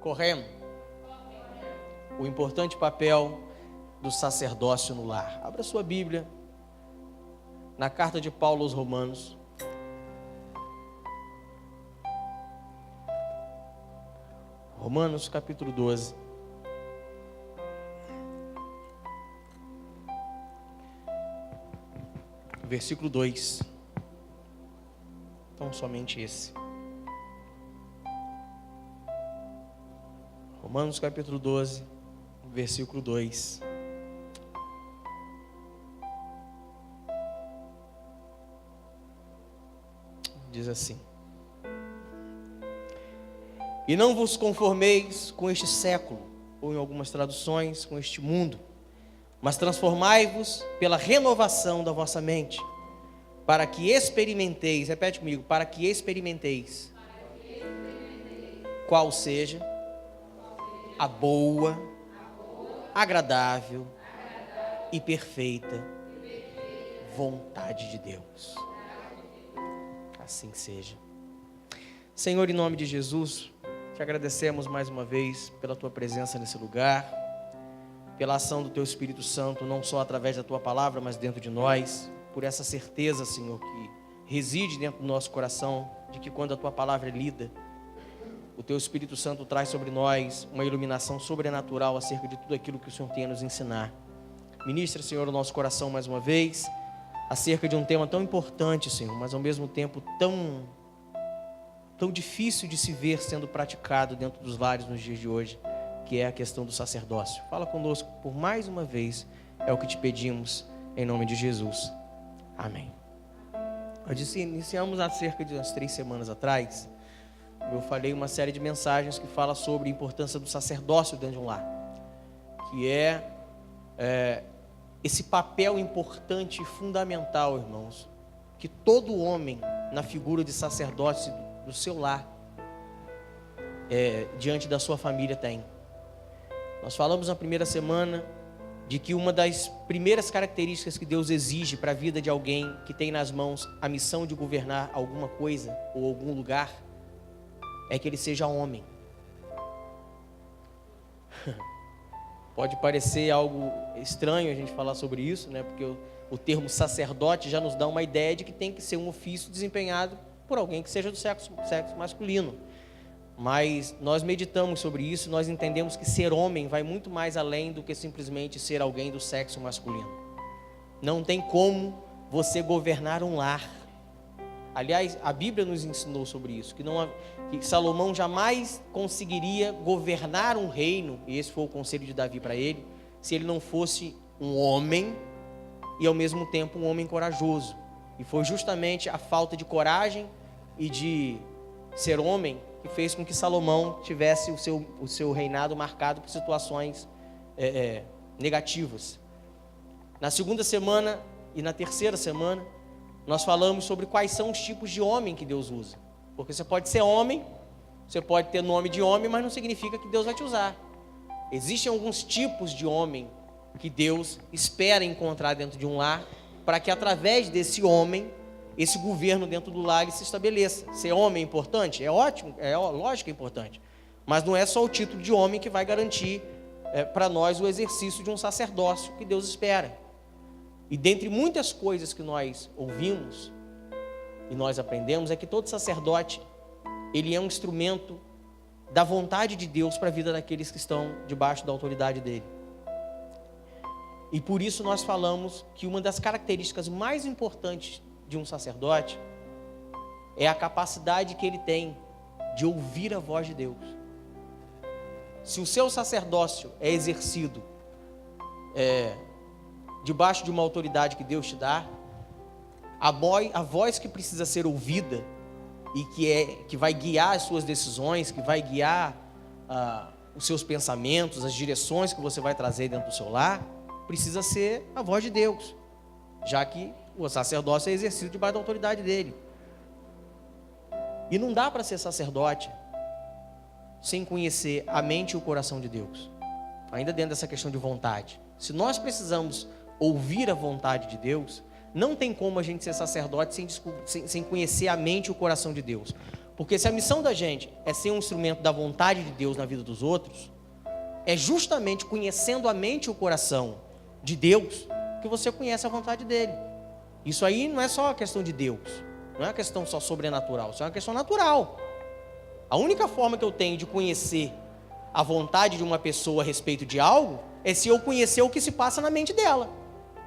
Correndo. O importante papel do sacerdócio no lar. Abra sua Bíblia na carta de Paulo aos Romanos. Romanos capítulo 12. Versículo 2. Então, somente esse. Romanos capítulo 12, versículo 2. Diz assim: E não vos conformeis com este século, ou em algumas traduções, com este mundo, mas transformai-vos pela renovação da vossa mente, para que experimenteis, repete comigo, para que experimenteis qual seja a boa, agradável e perfeita vontade de Deus. Assim seja. Senhor, em nome de Jesus, te agradecemos mais uma vez pela tua presença nesse lugar, pela ação do teu Espírito Santo, não só através da tua palavra, mas dentro de nós, por essa certeza, Senhor, que reside dentro do nosso coração, de que quando a tua palavra é lida, o teu Espírito Santo traz sobre nós uma iluminação sobrenatural acerca de tudo aquilo que o Senhor tem a nos ensinar. Ministra, Senhor, o nosso coração mais uma vez, acerca de um tema tão importante, Senhor, mas ao mesmo tempo tão difícil de se ver sendo praticado dentro dos lares nos dias de hoje, que é a questão do sacerdócio. Fala conosco por mais uma vez, é o que te pedimos, em nome de Jesus. Amém. Nós iniciamos há cerca de umas 3 semanas atrás. Eu falei uma série de mensagens que fala sobre a importância do sacerdócio dentro de um lar, que é esse papel importante e fundamental, irmãos, que todo homem na figura de sacerdócio do seu lar, diante da sua família tem. Nós falamos na primeira semana de que uma das primeiras características que Deus exige para a vida de alguém que tem nas mãos a missão de governar alguma coisa ou algum lugar é que ele seja homem. Pode parecer algo estranho a gente falar sobre isso, né? Porque o termo sacerdote já nos dá uma ideia de que tem que ser um ofício desempenhado por alguém que seja do sexo masculino. Mas nós meditamos sobre isso, nós entendemos que ser homem vai muito mais além do que simplesmente ser alguém do sexo masculino. Não tem como você governar um lar. Aliás, a Bíblia nos ensinou sobre isso, que Salomão jamais conseguiria governar um reino, e esse foi o conselho de Davi para ele, se ele não fosse um homem e ao mesmo tempo um homem corajoso. E foi justamente a falta de coragem e de ser homem que fez com que Salomão tivesse o seu reinado marcado por situações negativas. Na segunda semana e na terceira semana, nós falamos sobre quais são os tipos de homem que Deus usa. Porque você pode ser homem, você pode ter nome de homem, mas não significa que Deus vai te usar. Existem alguns tipos de homem que Deus espera encontrar dentro de um lar, para que através desse homem, esse governo dentro do lar ele se estabeleça. Ser homem é importante? É ótimo, lógico que é importante. Mas não é só o título de homem que vai garantir para nós o exercício de um sacerdócio que Deus espera. E dentre muitas coisas que nós ouvimos e nós aprendemos, é que todo sacerdote, ele é um instrumento da vontade de Deus para a vida daqueles que estão debaixo da autoridade dele. E por isso nós falamos que uma das características mais importantes de um sacerdote é a capacidade que ele tem de ouvir a voz de Deus. Se o seu sacerdócio é exercido debaixo de uma autoridade que Deus te dá, a voz que precisa ser ouvida e que vai guiar as suas decisões, que vai guiar os seus pensamentos, as direções que você vai trazer dentro do seu lar, precisa ser a voz de Deus, já que o sacerdócio é exercido debaixo da autoridade dele. E não dá para ser sacerdote sem conhecer a mente e o coração de Deus, ainda dentro dessa questão de vontade. Se nós precisamos ouvir a vontade de Deus, não tem como a gente ser sacerdote sem conhecer a mente e o coração de Deus. Porque se a missão da gente é ser um instrumento da vontade de Deus na vida dos outros, é justamente conhecendo a mente e o coração de Deus que você conhece a vontade dele. Isso aí não é só a questão de Deus, não é uma questão só sobrenatural, isso é uma questão natural. A única forma que eu tenho de conhecer a vontade de uma pessoa a respeito de algo é se eu conhecer o que se passa na mente dela.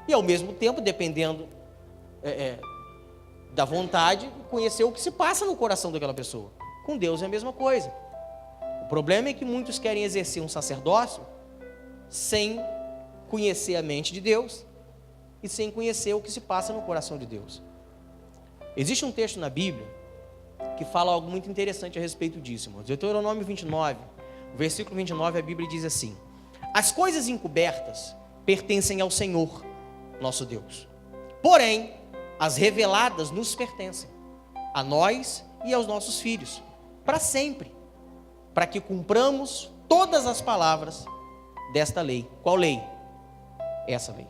E ao mesmo tempo, dependendo da vontade, conhecer o que se passa no coração daquela pessoa. Com Deus é a mesma coisa. O problema é que muitos querem exercer um sacerdócio sem conhecer a mente de Deus e sem conhecer o que se passa no coração de Deus. Existe um texto na Bíblia que fala algo muito interessante a respeito disso, irmãos. Deuteronômio 29, versículo 29, a Bíblia diz assim: as coisas encobertas pertencem ao Senhor, nosso Deus. Porém, as reveladas nos pertencem, a nós e aos nossos filhos, para sempre, para que cumpramos todas as palavras desta lei. Qual lei? Essa lei,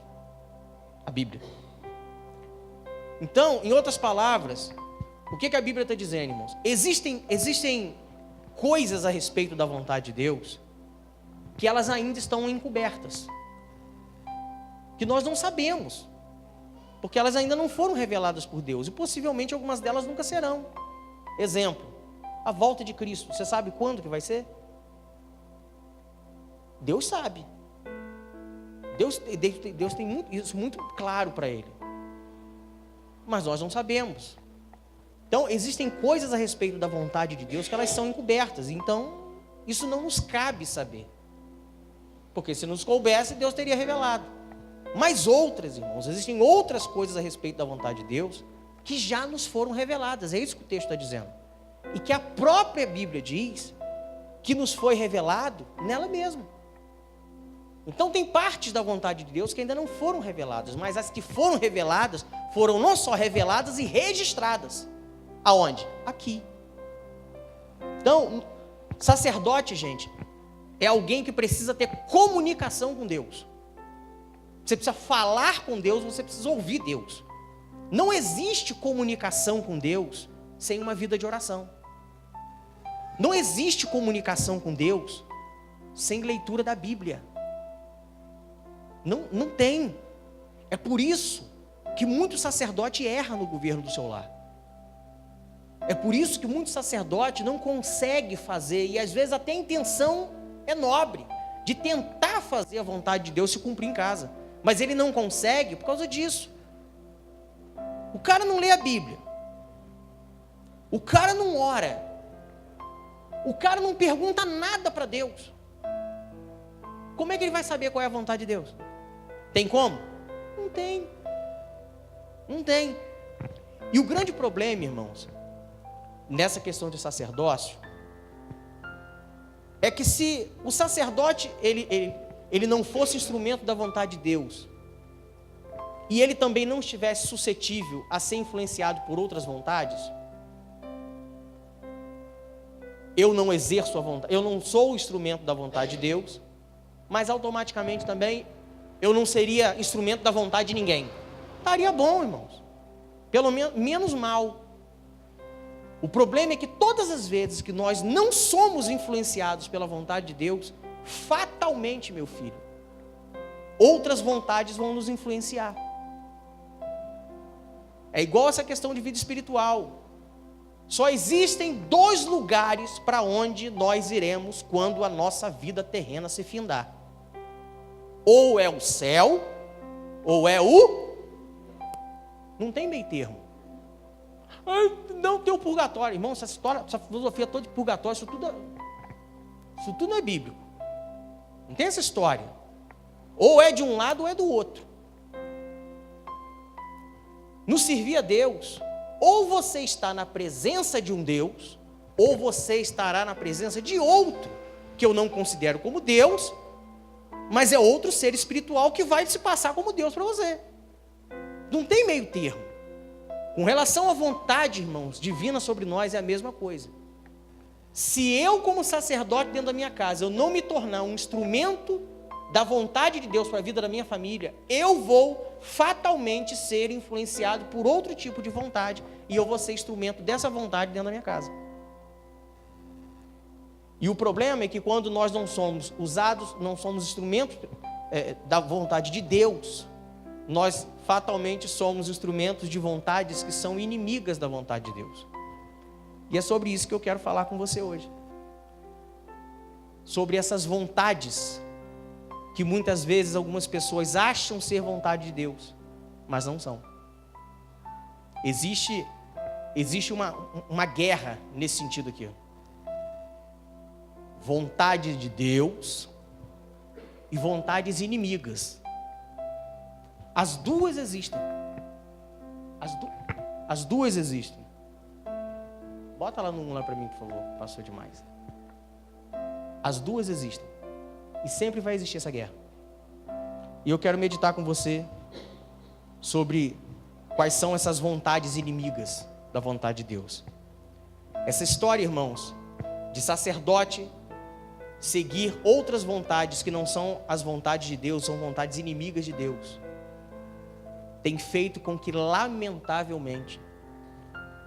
a Bíblia. Então, em outras palavras, o que a Bíblia está dizendo, irmãos? Existem coisas a respeito da vontade de Deus que elas ainda estão encobertas, que nós não sabemos, porque elas ainda não foram reveladas por Deus, e possivelmente algumas delas nunca serão. Exemplo, a volta de Cristo. Você sabe quando que vai ser? Deus sabe. Deus tem isso muito claro para Ele. Mas nós não sabemos. Então, existem coisas a respeito da vontade de Deus que elas são encobertas. Então, isso não nos cabe saber. Porque se nos coubesse, Deus teria revelado. Mas outras, irmãos, existem outras coisas a respeito da vontade de Deus que já nos foram reveladas. É isso que o texto está dizendo. E que a própria Bíblia diz que nos foi revelado nela mesma. Então tem partes da vontade de Deus que ainda não foram reveladas, mas as que foram reveladas, foram não só reveladas e registradas. Aonde? Aqui. Então, sacerdote, gente, é alguém que precisa ter comunicação com Deus. Você precisa falar com Deus, você precisa ouvir Deus. Não existe comunicação com Deus sem uma vida de oração. Não existe comunicação com Deus sem leitura da Bíblia. Não tem. É por isso que muito sacerdote erra no governo do seu lar. É por isso que muito sacerdote não consegue fazer, e às vezes até a intenção é nobre, de tentar fazer a vontade de Deus se cumprir em casa. Mas ele não consegue por causa disso. O cara não lê a Bíblia. O cara não ora. O cara não pergunta nada para Deus. Como é que ele vai saber qual é a vontade de Deus? Tem como? Não tem. Não tem. E o grande problema, irmãos, nessa questão de sacerdócio, é que se o sacerdote ele não fosse instrumento da vontade de Deus, e ele também não estivesse suscetível a ser influenciado por outras vontades, eu não exerço a vontade, eu não sou o instrumento da vontade de Deus, mas automaticamente também eu não seria instrumento da vontade de ninguém. Estaria bom, irmãos, pelo menos mal. O problema é que todas as vezes que nós não somos influenciados pela vontade de Deus, fatalmente, meu filho, outras vontades vão nos influenciar. É igual essa questão de vida espiritual. Só existem 2 lugares para onde nós iremos quando a nossa vida terrena se findar. Ou é o céu, ou é o... Não tem meio termo. Não tem o purgatório. Irmão, essa história, essa filosofia toda de purgatório, isso tudo não é bíblico. Não tem essa história. Ou é de um lado ou é do outro. No servir a Deus, ou você está na presença de um Deus, ou você estará na presença de outro, que eu não considero como Deus, mas é outro ser espiritual que vai se passar como Deus para você. Não tem meio termo. Com relação à vontade, irmãos, divina sobre nós é a mesma coisa. Se eu, como sacerdote dentro da minha casa, eu não me tornar um instrumento da vontade de Deus para a vida da minha família, eu vou fatalmente ser influenciado por outro tipo de vontade, e eu vou ser instrumento dessa vontade dentro da minha casa. E o problema é que quando nós não somos usados, não somos instrumentos da vontade de Deus, nós fatalmente somos instrumentos de vontades que são inimigas da vontade de Deus. E é sobre isso que eu quero falar com você hoje. Sobre essas vontades que muitas vezes algumas pessoas acham ser vontade de Deus, mas não são. Existe uma guerra nesse sentido aqui. Vontade de Deus e vontades inimigas. As duas existem. As duas existem. Bota lá no 1 lá para mim, por favor. Passou demais. As duas existem. E sempre vai existir essa guerra. E eu quero meditar com você sobre quais são essas vontades inimigas da vontade de Deus. Essa história, irmãos, de sacerdote seguir outras vontades que não são as vontades de Deus, são vontades inimigas de Deus, tem feito com que, lamentavelmente,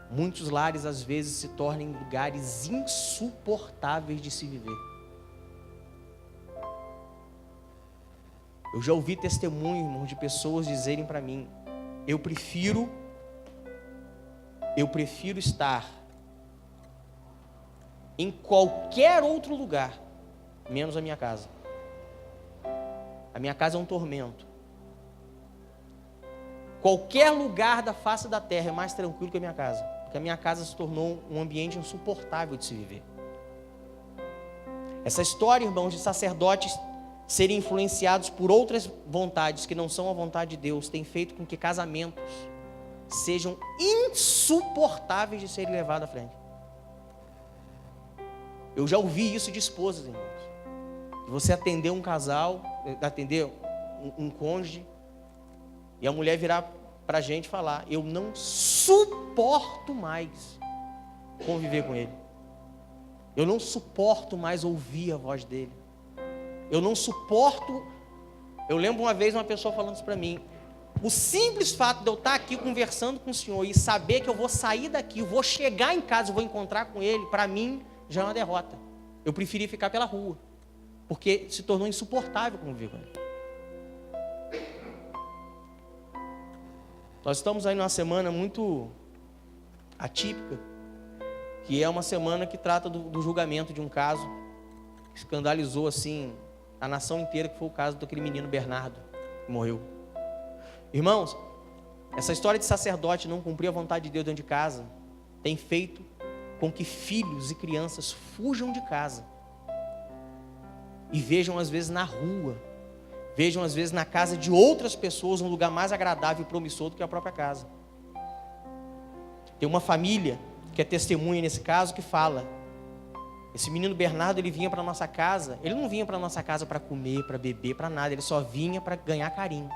muitos lares às vezes se tornem lugares insuportáveis de se viver. Eu já ouvi testemunho, irmão, de pessoas dizerem para mim: eu prefiro estar em qualquer outro lugar, menos a minha casa. A minha casa é um tormento. Qualquer lugar da face da terra é mais tranquilo que a minha casa, porque a minha casa se tornou um ambiente insuportável de se viver. Essa história, irmãos, de sacerdotes serem influenciados por outras vontades que não são a vontade de Deus, tem feito com que casamentos sejam insuportáveis de serem levados à frente. Eu já ouvi isso de esposas, irmãos. De você atender um casal, atender um cônjuge, e a mulher virar para a gente e falar: eu não suporto mais conviver com ele. Eu não suporto mais ouvir a voz dele. Eu não suporto. Eu lembro uma vez uma pessoa falando isso para mim: o simples fato de eu estar aqui conversando com o senhor e saber que eu vou sair daqui, vou chegar em casa e vou encontrar com ele, para mim já é uma derrota. Eu preferi ficar pela rua, porque se tornou insuportável conviver com ele. Nós estamos aí numa semana muito atípica, que é uma semana que trata do julgamento de um caso que escandalizou assim a nação inteira, que foi o caso daquele menino Bernardo, que morreu. Irmãos, essa história de sacerdote não cumprir a vontade de Deus dentro de casa tem feito com que filhos e crianças fujam de casa e vejam às vezes na rua, vejam às vezes na casa de outras pessoas um lugar mais agradável e promissor do que a própria casa. Tem uma família que é testemunha nesse caso que fala: esse menino Bernardo, ele vinha para nossa casa, ele não vinha para nossa casa para comer, para beber, para nada, ele só vinha para ganhar carinho.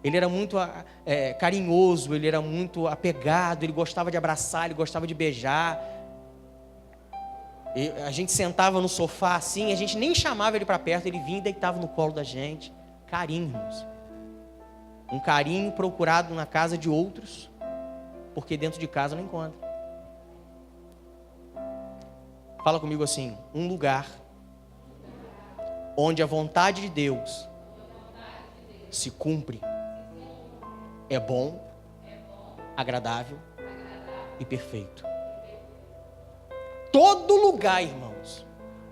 Ele era muito carinhoso, ele era muito apegado, ele gostava de abraçar, ele gostava de beijar. A gente sentava no sofá assim, a gente nem chamava ele para perto, ele vinha e deitava no colo da gente. Carinho, irmãos. Um carinho procurado na casa de outros, porque dentro de casa não encontra. Fala comigo assim: um lugar onde a vontade de Deus se cumpre é bom, agradável e perfeito. Todo lugar, irmãos,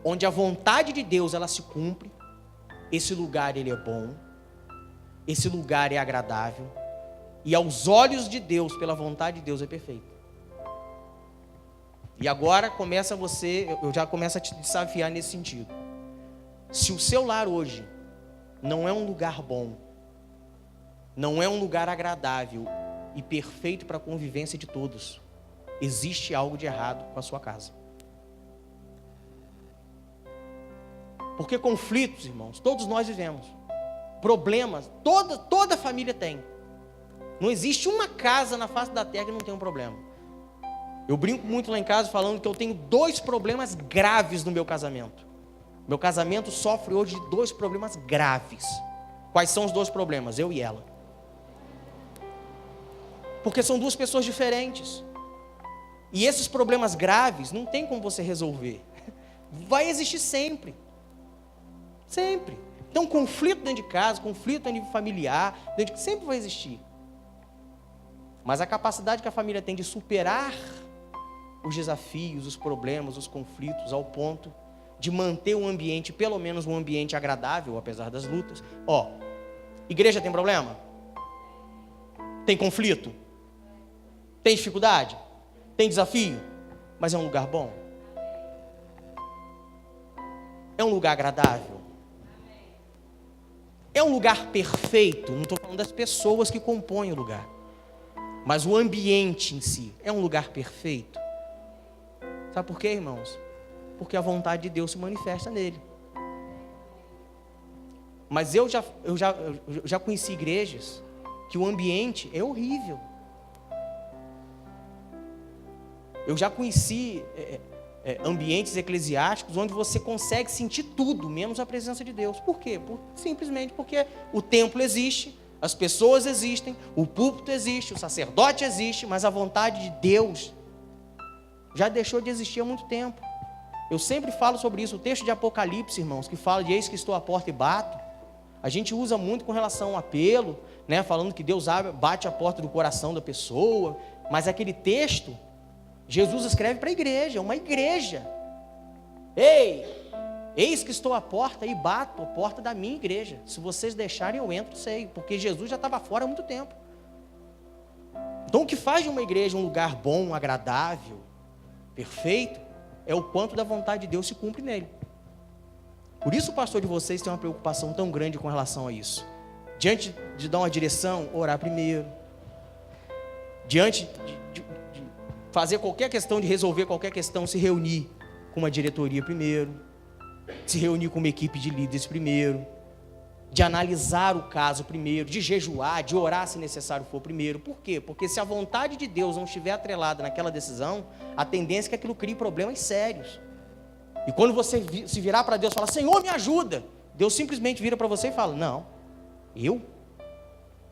onde a vontade de Deus ela se cumpre, esse lugar ele é bom, esse lugar é agradável, e aos olhos de Deus, pela vontade de Deus, é perfeito. E agora eu já começo a te desafiar nesse sentido. Se o seu lar hoje não é um lugar bom, não é um lugar agradável e perfeito para a convivência de todos, existe algo de errado com a sua casa. Porque conflitos, irmãos, todos nós vivemos. Problemas, toda família tem. Não existe uma casa na face da terra que não tem um problema. Eu brinco muito lá em casa falando que eu tenho 2 problemas graves no meu casamento. Meu casamento sofre hoje de 2 problemas graves. Quais são os 2 problemas? Eu e ela. Porque são 2 pessoas diferentes. E esses problemas graves não tem como você resolver. Vai existir sempre. Sempre. Então, conflito dentro de casa, conflito a nível familiar, sempre vai existir. Mas a capacidade que a família tem de superar os desafios, os problemas, os conflitos, ao ponto de manter um ambiente, pelo menos um ambiente agradável, apesar das lutas. Igreja tem problema? Tem conflito? Tem dificuldade? Tem desafio? Mas é um lugar bom? É um lugar agradável? É um lugar perfeito? Não estou falando das pessoas que compõem o lugar, mas o ambiente em si é um lugar perfeito. Sabe por quê, irmãos? Porque a vontade de Deus se manifesta nele. Mas eu já conheci igrejas que o ambiente é horrível. Eu já conheci ambientes eclesiásticos onde você consegue sentir tudo, menos a presença de Deus. Por quê? Simplesmente porque o templo existe, as pessoas existem, o púlpito existe, o sacerdote existe, mas a vontade de Deus já deixou de existir há muito tempo. Eu sempre falo sobre isso. O texto de Apocalipse, irmãos, que fala de eis que estou à porta e bato, a gente usa muito com relação ao apelo, né, falando que Deus bate a porta do coração da pessoa, mas aquele texto, Jesus escreve para a igreja, uma igreja. Ei, eis que estou à porta e bato a porta da minha igreja. Se vocês deixarem, eu entro e sei, porque Jesus já estava fora há muito tempo. Então, o que faz de uma igreja um lugar bom, agradável, perfeito, é o quanto da vontade de Deus se cumpre nele. Por isso o pastor de vocês tem uma preocupação tão grande com relação a isso. Diante de dar uma direção, orar primeiro. Diante de fazer qualquer questão, de resolver qualquer questão, se reunir com uma diretoria primeiro, se reunir com uma equipe de líderes primeiro, de analisar o caso primeiro, de jejuar, de orar se necessário for primeiro. Por quê? Porque se a vontade de Deus não estiver atrelada naquela decisão, a tendência é que aquilo crie problemas sérios. E quando você se virar para Deus e falar, Senhor, me ajuda, Deus simplesmente vira para você e fala, não, eu?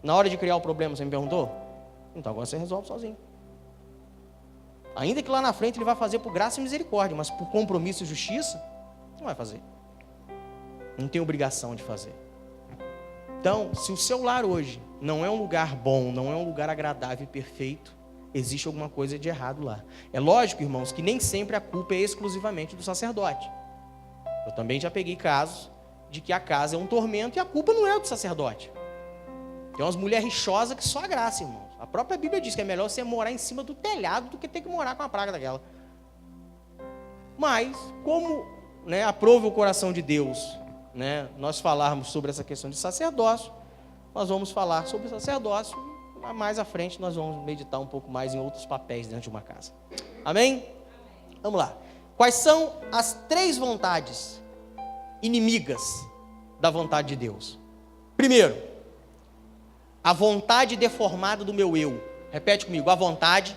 Na hora de criar o problema, você me perguntou? Então agora você resolve sozinho. Ainda que lá na frente ele vai fazer por graça e misericórdia, mas por compromisso e justiça, não vai fazer. Não tem obrigação de fazer. Então, se o seu lar hoje não é um lugar bom, não é um lugar agradável e perfeito, existe alguma coisa de errado lá. É lógico, irmãos, que nem sempre a culpa é exclusivamente do sacerdote. Eu também já peguei casos de que a casa é um tormento e a culpa não é do sacerdote. Tem umas mulheres rixosas que só a graça, irmãos. A própria Bíblia diz que é melhor você morar em cima do telhado do que ter que morar com uma praga daquela. Mas, como aprove o coração de Deus, nós falarmos sobre essa questão de sacerdócio, nós vamos falar sobre sacerdócio, mais à frente nós vamos meditar um pouco mais em outros papéis dentro de uma casa. Amém? Vamos lá. Quais são as 3 vontades inimigas da vontade de Deus? Primeiro, a vontade deformada do meu eu. Repete comigo, a vontade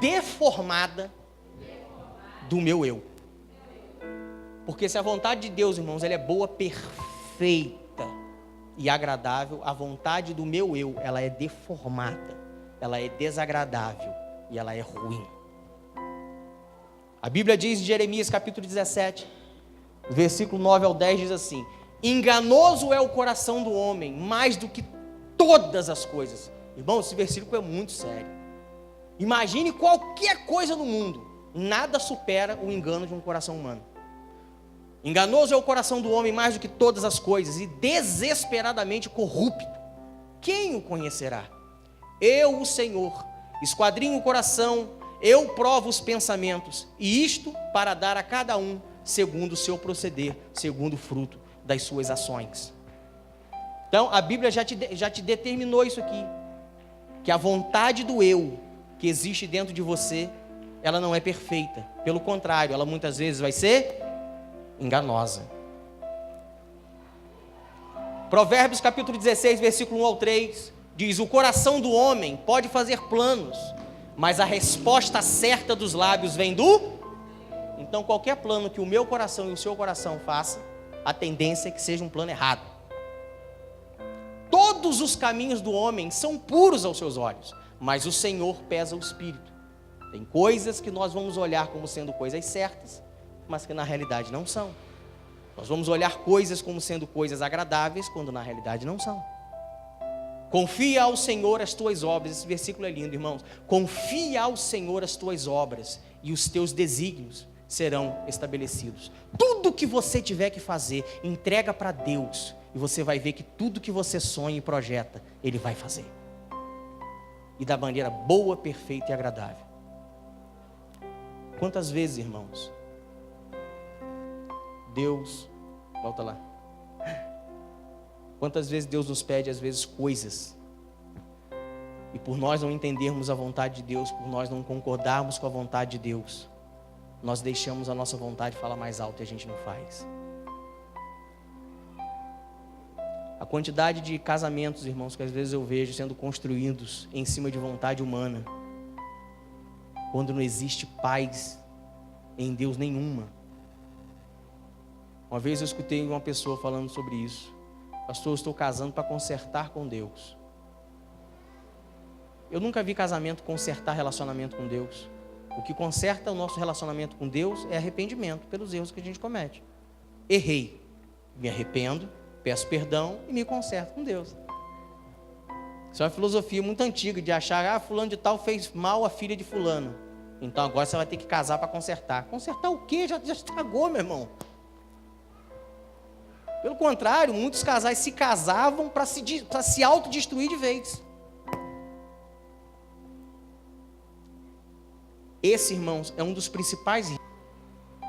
deformada do meu eu. Porque se a vontade de Deus, irmãos, ela é boa, perfeita e agradável, a vontade do meu eu, ela é deformada, ela é desagradável e ela é ruim. A Bíblia diz em Jeremias capítulo 17, versículo 9 ao 10, diz assim: enganoso é o coração do homem, mais do que todas as coisas. Irmão, esse versículo é muito sério. Imagine qualquer coisa no mundo, nada supera o engano de um coração humano. Enganoso é o coração do homem mais do que todas as coisas, e desesperadamente corrupto. Quem o conhecerá? Eu, o Senhor, esquadrinho o coração, eu provo os pensamentos, e isto para dar a cada um segundo o seu proceder, segundo o fruto das suas ações. Então, a Bíblia já te determinou isso aqui, que a vontade do eu, que existe dentro de você, ela não é perfeita. Pelo contrário, ela muitas vezes vai ser enganosa. Provérbios capítulo 16, versículo 1 ao 3, diz: o coração do homem pode fazer planos, mas a resposta certa dos lábios vem do... Então, qualquer plano que o meu coração e o seu coração façam, a tendência é que seja um plano errado. Todos os caminhos do homem são puros aos seus olhos, mas o Senhor pesa o espírito. Tem coisas que nós vamos olhar como sendo coisas certas, mas que na realidade não são. Nós vamos olhar coisas como sendo coisas agradáveis, quando na realidade não são. Confia ao Senhor as tuas obras. Esse versículo é lindo, irmãos. Confia ao Senhor as tuas obras, e os teus desígnios serão estabelecidos. Tudo que você tiver que fazer, entrega para Deus, e você vai ver que tudo que você sonha e projeta, Ele vai fazer. E da maneira boa, perfeita e agradável. Quantas vezes, irmãos, Deus, volta lá. Quantas vezes Deus nos pede, às vezes, coisas, e por nós não entendermos a vontade de Deus, por nós não concordarmos com a vontade de Deus, nós deixamos a nossa vontade falar mais alto e a gente não faz. A quantidade de casamentos, irmãos, que às vezes eu vejo sendo construídos em cima de vontade humana, quando não existe paz em Deus nenhuma. Uma vez eu escutei uma pessoa falando sobre isso. Pastor, eu estou casando para consertar com Deus. Eu nunca vi casamento consertar relacionamento com Deus. O que conserta o nosso relacionamento com Deus é arrependimento pelos erros que a gente comete. Errei, me arrependo, peço perdão e me conserto com Deus. Isso é uma filosofia muito antiga de achar, fulano de tal fez mal a filha de fulano, então agora você vai ter que casar para consertar. Consertar o quê? Já estragou, meu irmão. Pelo contrário, muitos casais se casavam para se autodestruir de vez. Esse, irmãos, é um dos principais riscos.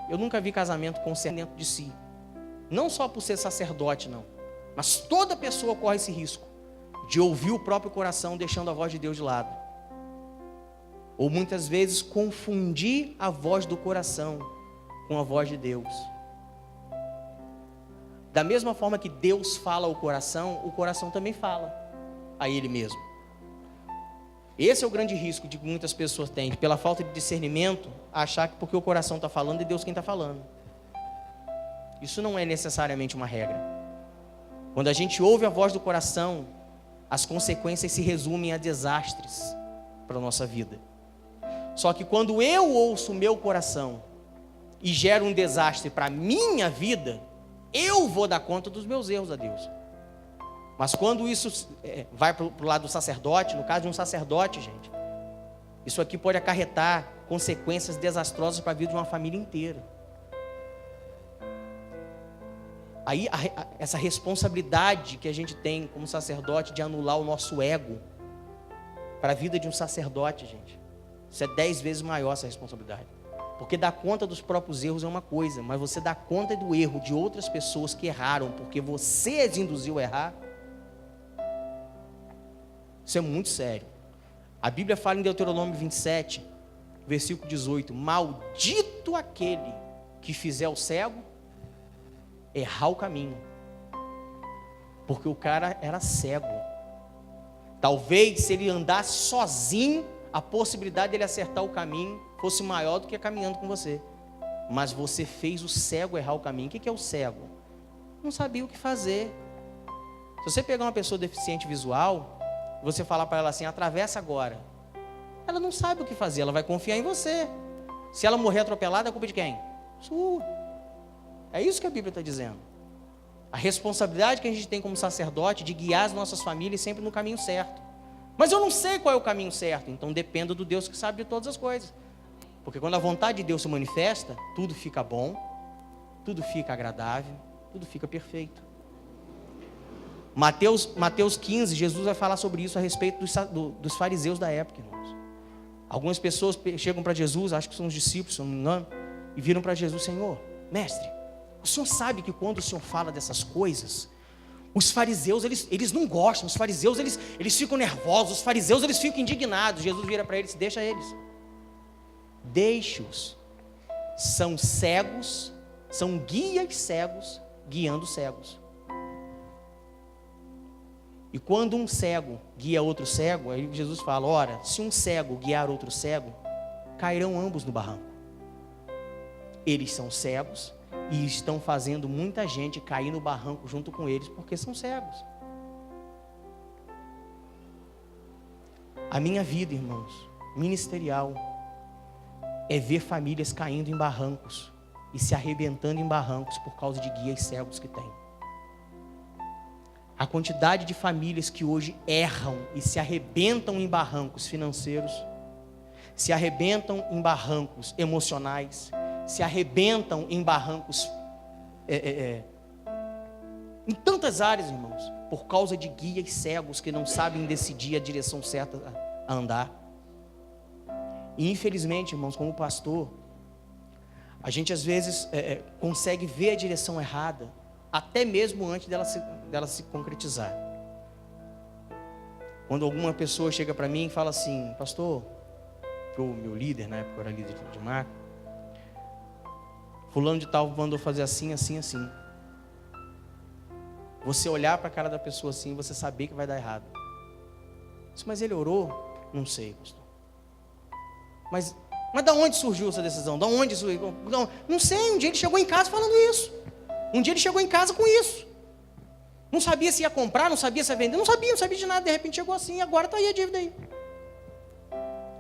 Eu nunca vi casamento consertar dentro de si. Não só por ser sacerdote, não. Mas toda pessoa corre esse risco de ouvir o próprio coração, deixando a voz de Deus de lado. Ou muitas vezes confundir a voz do coração com a voz de Deus. Da mesma forma que Deus fala ao coração, o coração também fala a Ele mesmo. Esse é o grande risco de que muitas pessoas têm, pela falta de discernimento, achar que porque o coração está falando, é Deus quem está falando. Isso não é necessariamente uma regra. Quando a gente ouve a voz do coração, as consequências se resumem a desastres para a nossa vida. Só que quando eu ouço o meu coração e gero um desastre para a minha vida, eu vou dar conta dos meus erros a Deus. Mas quando isso vai para o lado do sacerdote, no caso de um sacerdote, gente, isso aqui pode acarretar consequências desastrosas para a vida de uma família inteira. Aí essa responsabilidade que a gente tem como sacerdote de anular o nosso ego para a vida de um sacerdote, gente, isso é 10 vezes maior essa responsabilidade. Porque dar conta dos próprios erros é uma coisa, mas você dar conta do erro de outras pessoas que erraram porque você as induziu a errar, isso é muito sério. A Bíblia fala em Deuteronômio 27, versículo 18: maldito aquele que fizer o cego errar o caminho. Porque o cara era cego. Talvez se ele andasse sozinho, a possibilidade dele acertar o caminho fosse maior do que caminhando com você. Mas você fez o cego errar o caminho. O que é o cego? Não sabia o que fazer. Se você pegar uma pessoa deficiente visual, você falar para ela assim, atravessa agora, ela não sabe o que fazer, ela vai confiar em você. Se ela morrer atropelada, é culpa de quem? Sua. É isso que a Bíblia está dizendo. A responsabilidade que a gente tem como sacerdote de guiar as nossas famílias sempre no caminho certo. Mas eu não sei qual é o caminho certo, então dependa do Deus que sabe de todas as coisas. Porque quando a vontade de Deus se manifesta, tudo fica bom, tudo fica agradável, tudo fica perfeito. Mateus 15, Jesus vai falar sobre isso a respeito dos fariseus da época, irmãos. Algumas pessoas chegam para Jesus, acho que são os discípulos, se não me engano, e viram para Jesus: Senhor, mestre, o Senhor sabe que quando o Senhor fala dessas coisas, os fariseus, eles não gostam, os fariseus, eles ficam nervosos, os fariseus, eles ficam indignados. Jesus vira para eles: deixa eles. Deixe-os. São cegos, são guias cegos, guiando cegos. E quando um cego guia outro cego, aí Jesus fala: ora, se um cego guiar outro cego, cairão ambos no barranco. Eles são cegos e estão fazendo muita gente cair no barranco junto com eles, porque são cegos. A minha vida, irmãos, ministerial, é ver famílias caindo em barrancos e se arrebentando em barrancos por causa de guias cegos que tem. A quantidade de famílias que hoje erram e se arrebentam em barrancos financeiros, se arrebentam em barrancos emocionais, se arrebentam em barrancos em tantas áreas, irmãos, por causa de guias cegos que não sabem decidir a direção certa a andar. E infelizmente, irmãos, como pastor, a gente às vezes consegue ver a direção errada, até mesmo antes dela se concretizar. Quando alguma pessoa chega para mim e fala assim: pastor, que o meu líder, na época eu era líder de marca, fulano de tal mandou fazer assim, assim, assim. Você olhar para a cara da pessoa assim, você saber que vai dar errado. Mas ele orou? Não sei, pastor. Mas da onde surgiu essa decisão? Da onde surgiu? Não sei, um dia ele chegou em casa falando isso. Um dia ele chegou em casa com isso. Não sabia se ia comprar, não sabia se ia vender, não sabia de nada. De repente chegou assim, e agora está aí a dívida aí.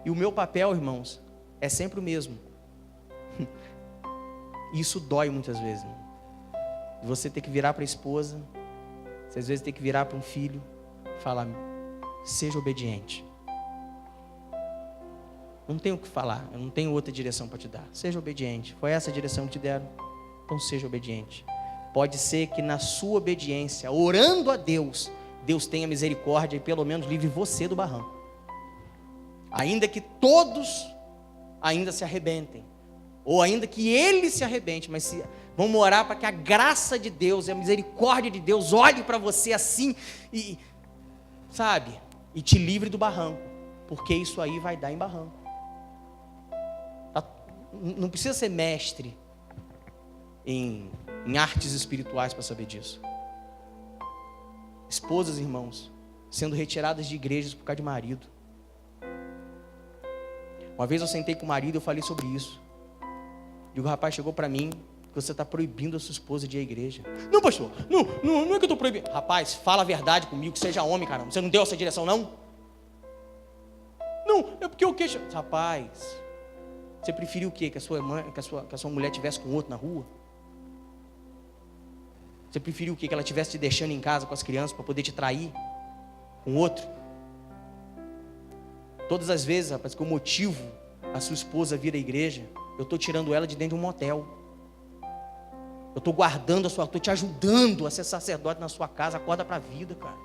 E o meu papel, irmãos, é sempre o mesmo. Isso dói muitas vezes. Você ter que virar para a esposa, você às vezes ter que virar para um filho e falar: seja obediente. Não tenho o que falar, eu não tenho outra direção para te dar. Seja obediente. Foi essa a direção que te deram? Então seja obediente. Pode ser que na sua obediência, orando a Deus, Deus tenha misericórdia e pelo menos livre você do barranco. Ainda que todos ainda se arrebentem, ou ainda que ele se arrebente, mas vamos orar para que a graça de Deus e a misericórdia de Deus olhe para você assim e, sabe, e te livre do barranco, porque isso aí vai dar em barranco. Não precisa ser mestre em artes espirituais para saber disso. Esposas, irmãos, sendo retiradas de igrejas por causa de marido. Uma vez eu sentei com o marido e eu falei sobre isso. Digo: o rapaz chegou para mim, que você está proibindo a sua esposa de ir à igreja. Não, pastor, não é que eu estou proibindo. Rapaz, fala a verdade comigo, seja homem, caramba. Você não deu essa direção, não? Não, é porque eu queixo. Rapaz, você preferiu o quê? Que a sua mulher tivesse com outro na rua? Você preferiu o quê? Que ela estivesse te deixando em casa com as crianças para poder te trair com outro? Todas as vezes, rapaz, que eu motivo a sua esposa a vir à igreja, eu estou tirando ela de dentro de um motel. Eu estou guardando estou te ajudando a ser sacerdote na sua casa. Acorda para a vida, cara.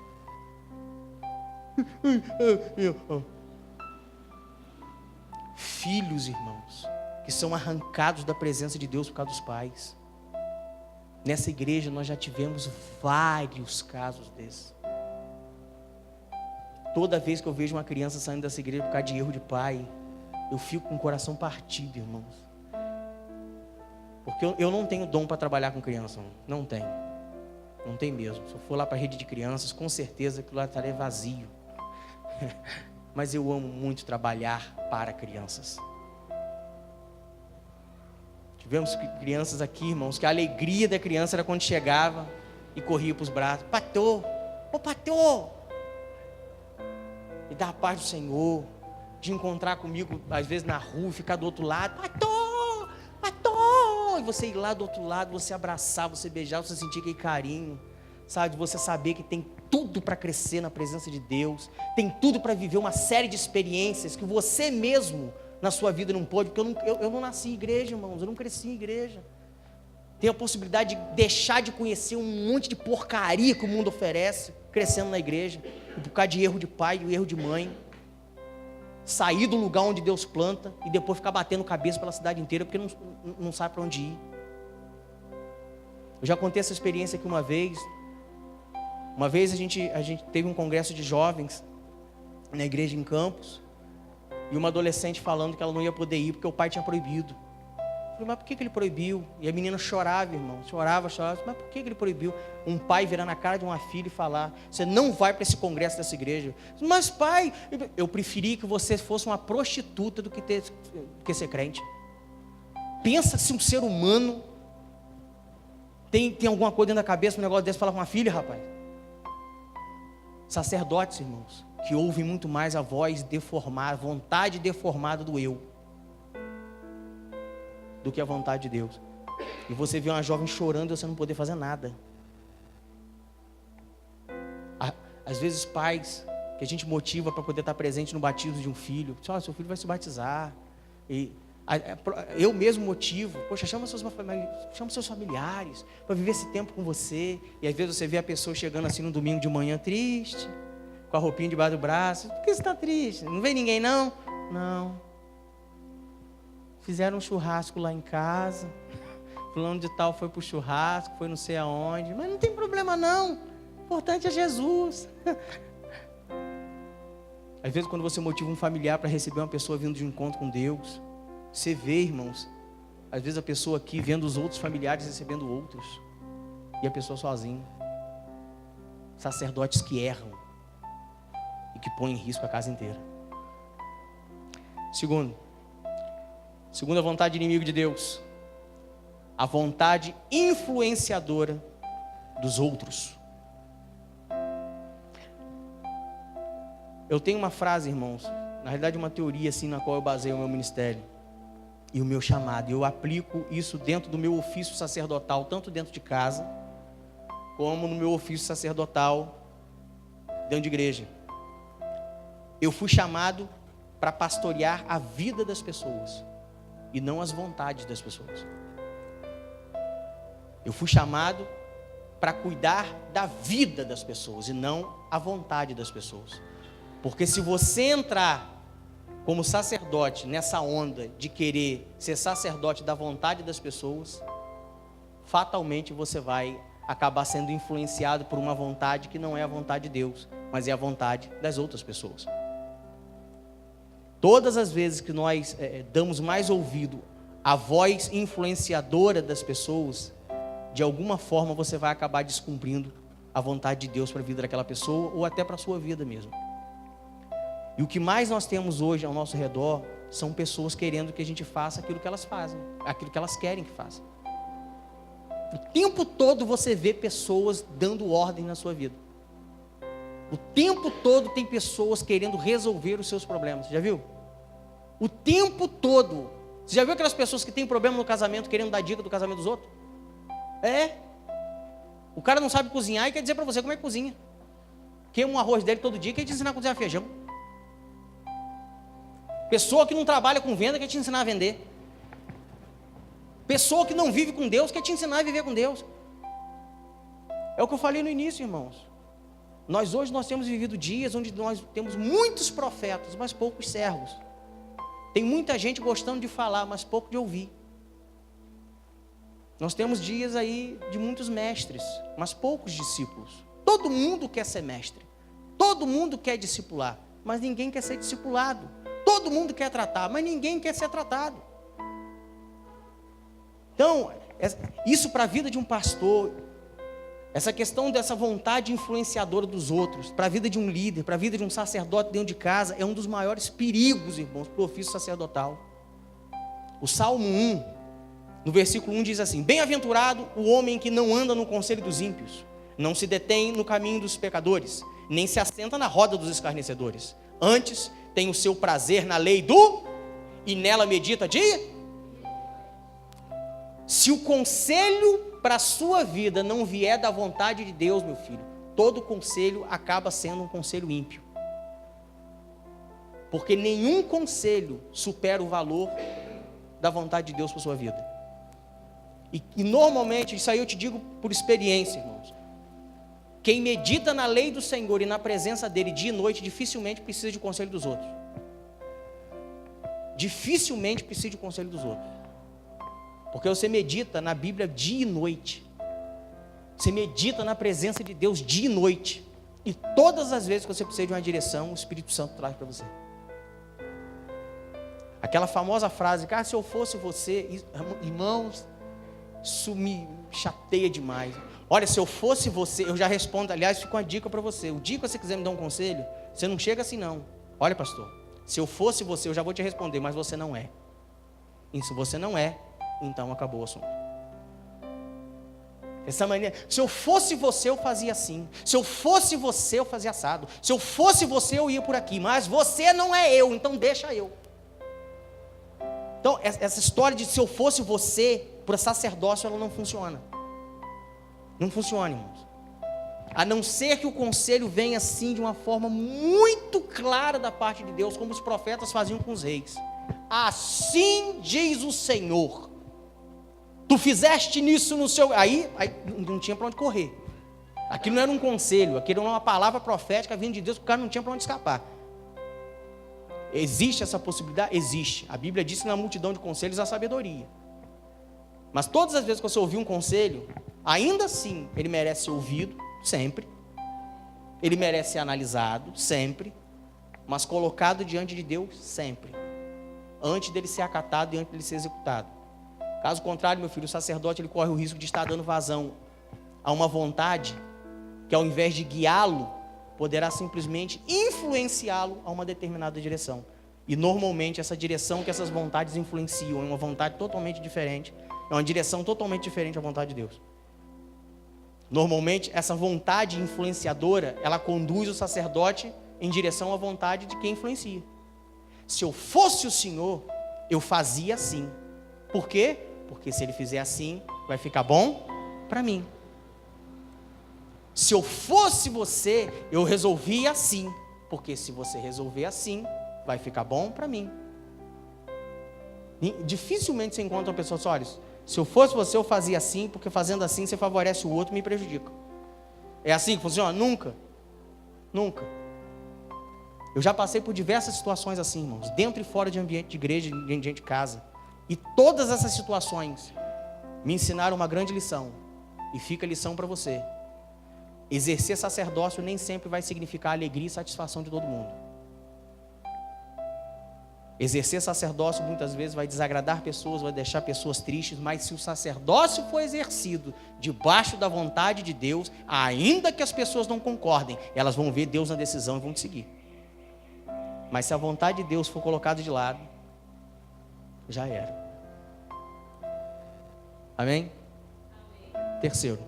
Filhos, irmãos, que são arrancados da presença de Deus por causa dos pais. Nessa igreja nós já tivemos vários casos desses. Toda vez que eu vejo uma criança saindo dessa igreja por causa de erro de pai, eu fico com o coração partido, irmãos. Porque eu não tenho dom para trabalhar com criança, não tenho. Não tem mesmo. Se eu for lá para a rede de crianças, com certeza aquilo lá estaria vazio. Mas eu amo muito trabalhar para crianças. Tivemos crianças aqui, irmãos, que a alegria da criança era quando chegava e corria para os braços. Pastor, ô pastor! E dar a paz do Senhor, de encontrar comigo, às vezes na rua, ficar do outro lado. Pastor, pastor! E você ir lá do outro lado, você abraçar, você beijar, você sentir aquele carinho. Sabe, você saber que tem tudo para crescer na presença de Deus. Tem tudo para viver uma série de experiências que você mesmo na sua vida não pôde, porque eu não nasci em igreja, irmãos, eu não cresci em igreja. Tem a possibilidade de deixar de conhecer um monte de porcaria que o mundo oferece, crescendo na igreja, e por causa de erro de pai e erro de mãe. Sair do lugar onde Deus planta e depois ficar batendo cabeça pela cidade inteira porque não sabe para onde ir. Eu já contei essa experiência aqui uma vez. Uma vez a gente teve um congresso de jovens na igreja em Campos, e uma adolescente falando que ela não ia poder ir porque o pai tinha proibido. Eu falei: mas por que ele proibiu? E a menina chorava, irmão, chorava, mas por que ele proibiu? Um pai virar na cara de uma filha e falar: você não vai para esse congresso dessa igreja. Mas pai, eu preferi que você fosse uma prostituta do que ser crente. Pensa se um ser humano tem alguma coisa dentro da cabeça, um negócio desse, falar com uma filha, rapaz. Sacerdotes, irmãos, que ouvem muito mais a voz deformada, a vontade deformada do eu. do que a vontade de Deus. E você vê uma jovem chorando e você não poder fazer nada. Às vezes pais que a gente motiva para poder estar presente no batismo de um filho. Seu filho vai se batizar. E eu mesmo motivo. Poxa, chama seus familiares para viver esse tempo com você. E às vezes você vê a pessoa chegando assim no domingo de manhã triste, com a roupinha debaixo do braço. Por que você está triste? Não vem ninguém não? Não. Fizeram um churrasco lá em casa. Fulano de tal foi para o churrasco, foi não sei aonde. Mas não tem problema não. O importante é Jesus. Às vezes quando você motiva um familiar para receber uma pessoa vindo de um encontro com Deus, você vê, irmãos, às vezes a pessoa aqui vendo os outros familiares recebendo outros, e a pessoa sozinha. Sacerdotes que erram e que põem em risco a casa inteira. Segunda vontade inimigo de Deus, a vontade influenciadora dos outros. Eu tenho uma frase, irmãos, na realidade uma teoria assim na qual eu baseio o meu ministério e o meu chamado. E eu aplico isso dentro do meu ofício sacerdotal, tanto dentro de casa, como no meu ofício sacerdotal dentro de igreja. Eu fui chamado para pastorear a vida das pessoas e não as vontades das pessoas. Eu fui chamado para cuidar da vida das pessoas e não a vontade das pessoas. Porque se você entrar como sacerdote nessa onda de querer ser sacerdote da vontade das pessoas, fatalmente você vai acabar sendo influenciado por uma vontade que não é a vontade de Deus, mas é a vontade das outras pessoas. Todas as vezes que nós damos mais ouvido à voz influenciadora das pessoas, de alguma forma você vai acabar descumprindo a vontade de Deus para a vida daquela pessoa ou até para a sua vida mesmo. E o que mais nós temos hoje ao nosso redor são pessoas querendo que a gente faça aquilo que elas fazem, aquilo que elas querem que faça. O tempo todo você vê pessoas dando ordem na sua vida. O tempo todo tem pessoas querendo resolver os seus problemas. Você já viu? O tempo todo. Você já viu aquelas pessoas que têm problema no casamento querendo dar dica do casamento dos outros? O cara não sabe cozinhar e quer dizer para você como é que cozinha. Queima um arroz dele todo dia e quer te ensinar a cozinhar feijão. Pessoa que não trabalha com venda quer te ensinar a vender. Pessoa que não vive com Deus quer te ensinar a viver com Deus. É o que eu falei no início, irmãos. Hoje nós temos vivido dias onde nós temos muitos profetas, mas poucos servos. Tem muita gente gostando de falar, mas pouco de ouvir. Nós temos dias aí de muitos mestres, mas poucos discípulos. Todo mundo quer ser mestre. Todo mundo quer discipular, mas ninguém quer ser discipulado. Todo mundo quer tratar, mas ninguém quer ser tratado. Então, isso para a vida de um pastor, essa questão dessa vontade influenciadora dos outros, para a vida de um líder, para a vida de um sacerdote dentro de casa, é um dos maiores perigos, irmãos, para o ofício sacerdotal. O Salmo 1, no versículo 1 diz assim: bem-aventurado o homem que não anda no conselho dos ímpios, não se detém no caminho dos pecadores, nem se assenta na roda dos escarnecedores. Antes, tem o seu prazer na lei e nela medita dia. Se o conselho para a sua vida não vier da vontade de Deus, meu filho, todo conselho acaba sendo um conselho ímpio. Porque nenhum conselho supera o valor da vontade de Deus para a sua vida. E normalmente, isso aí eu te digo por experiência, irmãos. Quem medita na lei do Senhor e na presença dele dia e noite, dificilmente precisa de conselho dos outros. Dificilmente precisa de conselho dos outros. Porque você medita na Bíblia dia e noite. Você medita na presença de Deus dia e noite. E todas as vezes que você precisa de uma direção, o Espírito Santo traz para você. Aquela famosa frase, cara, se eu fosse você, irmãos, isso me chateia demais. Olha, se eu fosse você, eu já respondo, aliás, fica uma dica para você. O dia que você quiser me dar um conselho, você não chega assim não. Olha, pastor, se eu fosse você, eu já vou te responder, mas você não é. E se você não é, então acabou o assunto. Essa maneira, se eu fosse você, eu fazia assim. Se eu fosse você, eu fazia assado. Se eu fosse você, eu ia por aqui. Mas você não é eu, então deixa eu. Então, essa história de se eu fosse você, para sacerdócio, ela não funciona. Não funciona, irmãos. A não ser que o conselho venha assim de uma forma muito clara da parte de Deus, como os profetas faziam com os reis. Assim diz o Senhor. Tu fizeste nisso no seu... Aí não tinha para onde correr. Aquilo não era um conselho, aquilo era uma palavra profética vindo de Deus, porque o cara não tinha para onde escapar. Existe essa possibilidade? Existe. A Bíblia diz que na multidão de conselhos há sabedoria. Mas todas as vezes que você ouvir um conselho, ainda assim, ele merece ser ouvido, sempre. Ele merece ser analisado, sempre. Mas colocado diante de Deus, sempre. Antes dele ser acatado e antes dele ser executado. Caso contrário, meu filho, o sacerdote ele corre o risco de estar dando vazão a uma vontade que, ao invés de guiá-lo, poderá simplesmente influenciá-lo a uma determinada direção. E normalmente essa direção que essas vontades influenciam é uma vontade totalmente diferente, é uma direção totalmente diferente da vontade de Deus. Normalmente essa vontade influenciadora, ela conduz o sacerdote em direção à vontade de quem influencia. Se eu fosse o Senhor, eu fazia assim. Por quê? Porque se ele fizer assim, vai ficar bom para mim. Se eu fosse você, eu resolvia assim. Porque se você resolver assim, vai ficar bom para mim. Dificilmente você encontra uma pessoa só, olha, se eu fosse você, eu fazia assim, porque fazendo assim você favorece o outro e me prejudica. É assim que funciona? Nunca. Nunca. Eu já passei por diversas situações assim, irmãos, dentro e fora de ambiente de igreja, de ambiente de casa. E todas essas situações me ensinaram uma grande lição. E fica a lição para você. Exercer sacerdócio nem sempre vai significar alegria e satisfação de todo mundo. Exercer sacerdócio muitas vezes vai desagradar pessoas, vai deixar pessoas tristes, mas se o sacerdócio for exercido debaixo da vontade de Deus, ainda que as pessoas não concordem, elas vão ver Deus na decisão e vão te seguir. Mas se a vontade de Deus for colocada de lado, já era. Amém? Terceiro,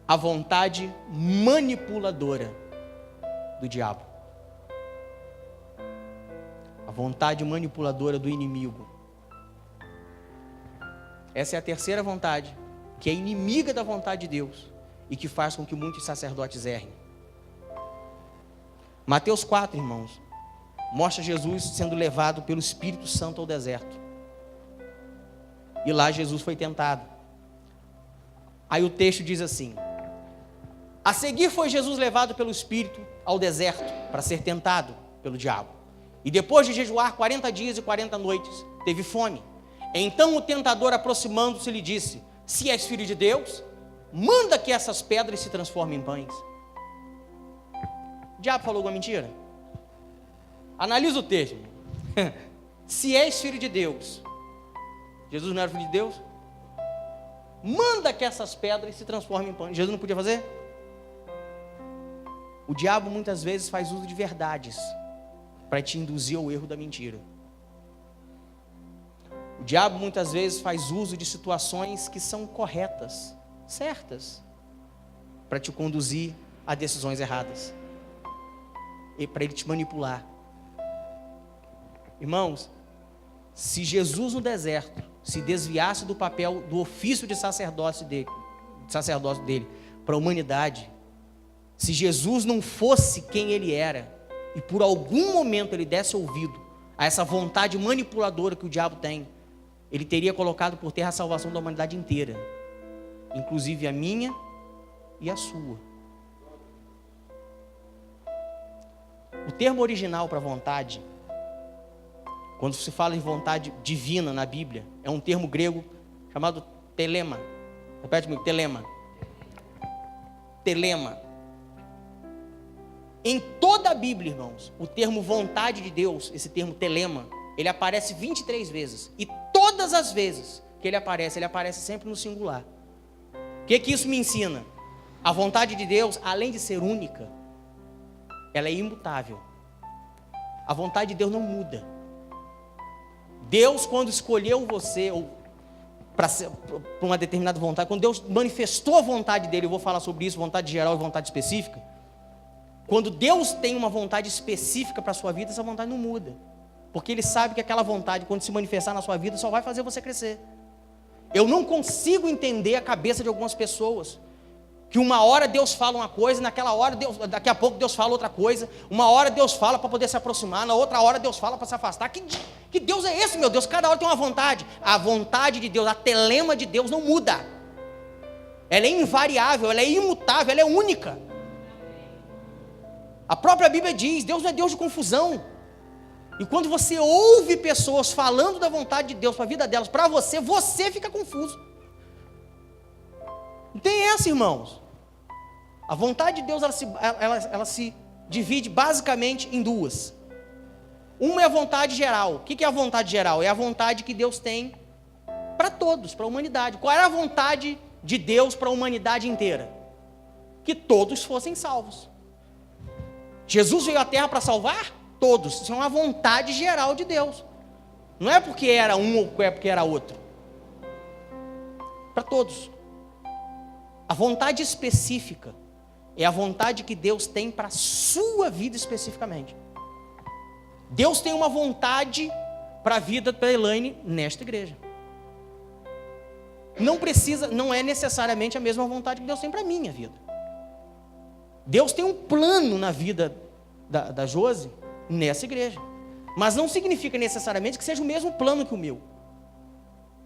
a vontade manipuladora do diabo. A vontade manipuladora do inimigo. Essa é a terceira vontade, que é inimiga da vontade de Deus e que faz com que muitos sacerdotes errem. Mateus 4, irmãos, mostra Jesus sendo levado pelo Espírito Santo ao deserto. E lá Jesus foi tentado. Aí o texto diz assim: a seguir foi Jesus levado pelo Espírito ao deserto para ser tentado pelo diabo. E depois de jejuar 40 dias e 40 noites, teve fome. Então o tentador, aproximando-se, lhe disse: se és filho de Deus, manda que essas pedras se transformem em pães. O diabo falou uma mentira? Analisa o texto. Se és filho de Deus, Jesus não era filho de Deus? Manda que essas pedras se transformem em pães. Jesus não podia fazer? O diabo muitas vezes faz uso de verdades para te induzir ao erro da mentira. O diabo muitas vezes faz uso de situações que são corretas, certas, para te conduzir a decisões erradas e para ele te manipular. Irmãos, se Jesus no deserto se desviasse do papel, do ofício de sacerdócio dele para a humanidade, se Jesus não fosse quem ele era, e por algum momento ele desse ouvido a essa vontade manipuladora que o diabo tem, ele teria colocado por terra a salvação da humanidade inteira, inclusive a minha e a sua. O termo original para vontade, quando se fala em vontade divina na Bíblia, é um termo grego chamado telema. Repete comigo, telema. Telema. Em toda a Bíblia, irmãos, o termo vontade de Deus, esse termo telema, ele aparece 23 vezes. E todas as vezes que ele aparece sempre no singular. O que isso me ensina? A vontade de Deus, além de ser única, ela é imutável. A vontade de Deus não muda. Deus, quando escolheu você, ou para uma determinada vontade, quando Deus manifestou a vontade dele, eu vou falar sobre isso, vontade geral e vontade específica. Quando Deus tem uma vontade específica para a sua vida, essa vontade não muda. Porque Ele sabe que aquela vontade, quando se manifestar na sua vida, só vai fazer você crescer. Eu não consigo entender a cabeça de algumas pessoas, que uma hora Deus fala uma coisa, naquela hora, daqui a pouco Deus fala outra coisa, uma hora Deus fala para poder se aproximar, na outra hora Deus fala para se afastar. Que Deus é esse, meu Deus? Cada hora tem uma vontade. A vontade de Deus, a telema de Deus não muda. Ela é invariável, ela é imutável, ela é única. A própria Bíblia diz, Deus não é Deus de confusão. E quando você ouve pessoas falando da vontade de Deus para a vida delas, para você, você fica confuso. Não tem essa, irmãos. A vontade de Deus, ela se divide basicamente em duas. Uma é a vontade geral. O que é a vontade geral? É a vontade que Deus tem para todos, para a humanidade. Qual era a vontade de Deus para a humanidade inteira? Que todos fossem salvos. Jesus veio à terra para salvar todos. Isso é uma vontade geral de Deus. Não é porque era um ou é porque era outro. Para todos. A vontade específica é a vontade que Deus tem para a sua vida especificamente. Deus tem uma vontade para a vida da Elaine nesta igreja. Não é necessariamente a mesma vontade que Deus tem para a minha vida. Deus tem um plano na vida da Josi nessa igreja. Mas não significa necessariamente que seja o mesmo plano que o meu.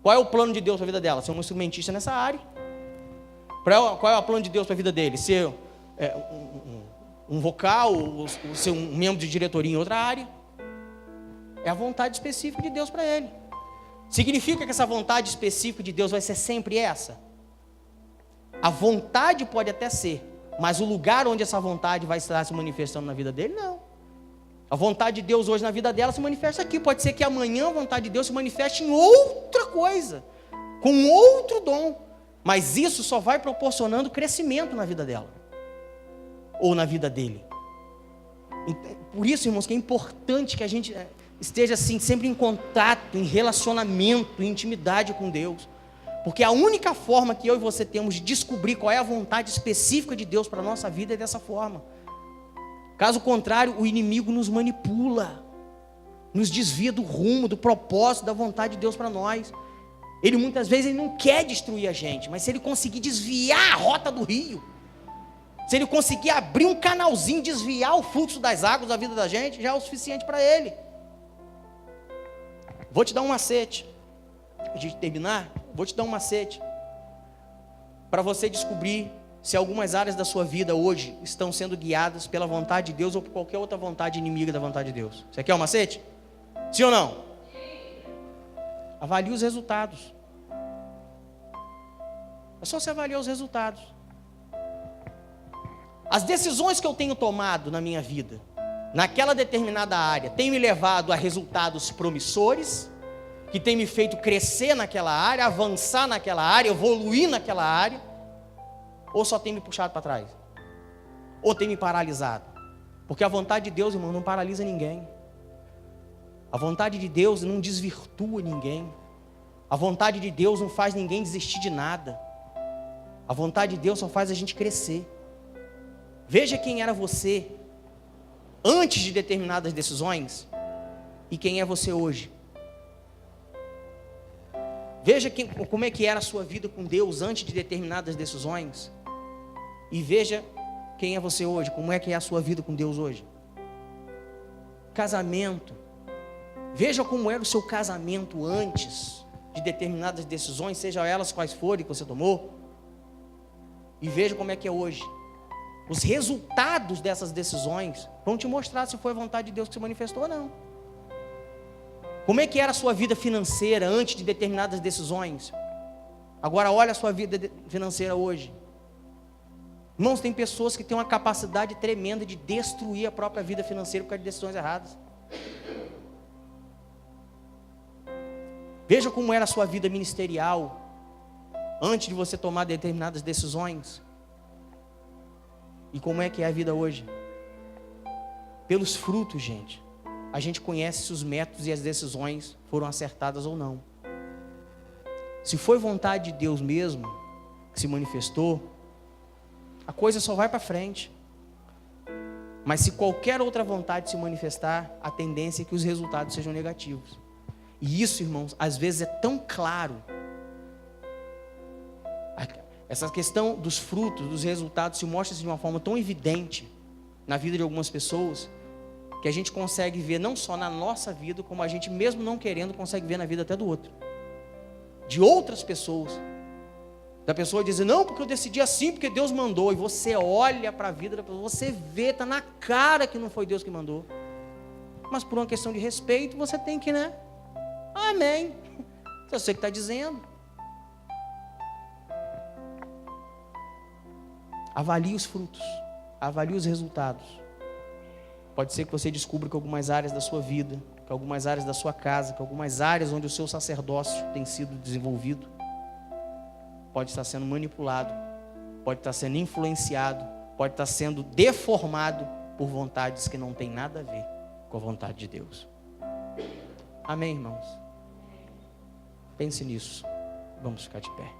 Qual é o plano de Deus para a vida dela? Ser um instrumentista nessa área. Qual é o plano de Deus para a vida dele? Ser um vocal, ou ser um membro de diretoria em outra área. É a vontade específica de Deus para ele. Significa que essa vontade específica de Deus vai ser sempre essa? A vontade pode até ser, mas o lugar onde essa vontade vai estar se manifestando na vida dele, não. A vontade de Deus hoje na vida dela se manifesta aqui. Pode ser que amanhã a vontade de Deus se manifeste em outra coisa, com outro dom. Mas isso só vai proporcionando crescimento na vida dela, ou na vida dele. Por isso, irmãos, que é importante que a gente esteja assim, sempre em contato, em relacionamento, em intimidade com Deus. Porque a única forma que eu e você temos de descobrir qual é a vontade específica de Deus para a nossa vida é dessa forma. Caso contrário, o inimigo nos manipula, nos desvia do rumo, do propósito, da vontade de Deus para nós. Ele muitas vezes não quer destruir a gente, mas se ele conseguir desviar a rota do rio, se ele conseguir abrir um canalzinho, desviar o fluxo das águas da vida da gente, já é o suficiente para ele. Vou te dar um macete. Antes de terminar, vou te dar um macete para você descobrir se algumas áreas da sua vida hoje estão sendo guiadas pela vontade de Deus ou por qualquer outra vontade inimiga da vontade de Deus. Você quer um macete? Sim ou não? Avalie os resultados. É só você avaliar os resultados. As decisões que eu tenho tomado na minha vida, naquela determinada área, tem me levado a resultados promissores, que tem me feito crescer naquela área, avançar naquela área, evoluir naquela área, ou só tem me puxado para trás? Ou tem me paralisado? Porque a vontade de Deus, irmão, não paralisa ninguém. A vontade de Deus não desvirtua ninguém. A vontade de Deus não faz ninguém desistir de nada. A vontade de Deus só faz a gente crescer. Veja quem era você antes de determinadas decisões e quem é você hoje. Veja como é que era a sua vida com Deus antes de determinadas decisões e veja quem é você hoje, como é que é a sua vida com Deus hoje. Casamento. Veja como era o seu casamento antes de determinadas decisões, seja elas quais forem que você tomou, e veja como é que é hoje. Os resultados dessas decisões vão te mostrar se foi a vontade de Deus que se manifestou ou não. Como é que era a sua vida financeira antes de determinadas decisões? Agora olha a sua vida financeira hoje. Irmãos, tem pessoas que têm uma capacidade tremenda de destruir a própria vida financeira por causa de decisões erradas. Veja como era a sua vida ministerial antes de você tomar determinadas decisões. E como é que é a vida hoje? Pelos frutos, gente. A gente conhece se os métodos e as decisões foram acertadas ou não. Se foi vontade de Deus mesmo que se manifestou, a coisa só vai para frente. Mas se qualquer outra vontade se manifestar, a tendência é que os resultados sejam negativos. E isso, irmãos, às vezes é tão claro. Essa questão dos frutos, dos resultados, se mostra de uma forma tão evidente na vida de algumas pessoas, que a gente consegue ver não só na nossa vida, como a gente, mesmo não querendo, consegue ver na vida até do outro. De outras pessoas. Da pessoa dizer, não, porque eu decidi assim, porque Deus mandou. E você olha para a vida da pessoa, você vê, está na cara que não foi Deus que mandou. Mas por uma questão de respeito, você tem que, né? Amém. É você que está dizendo. Avalie os frutos. Avalie os resultados. Pode ser que você descubra que algumas áreas da sua vida, que algumas áreas da sua casa, que algumas áreas onde o seu sacerdócio tem sido desenvolvido, pode estar sendo manipulado, pode estar sendo influenciado, pode estar sendo deformado por vontades que não têm nada a ver com a vontade de Deus. Amém, irmãos? Pense nisso. Vamos ficar de pé.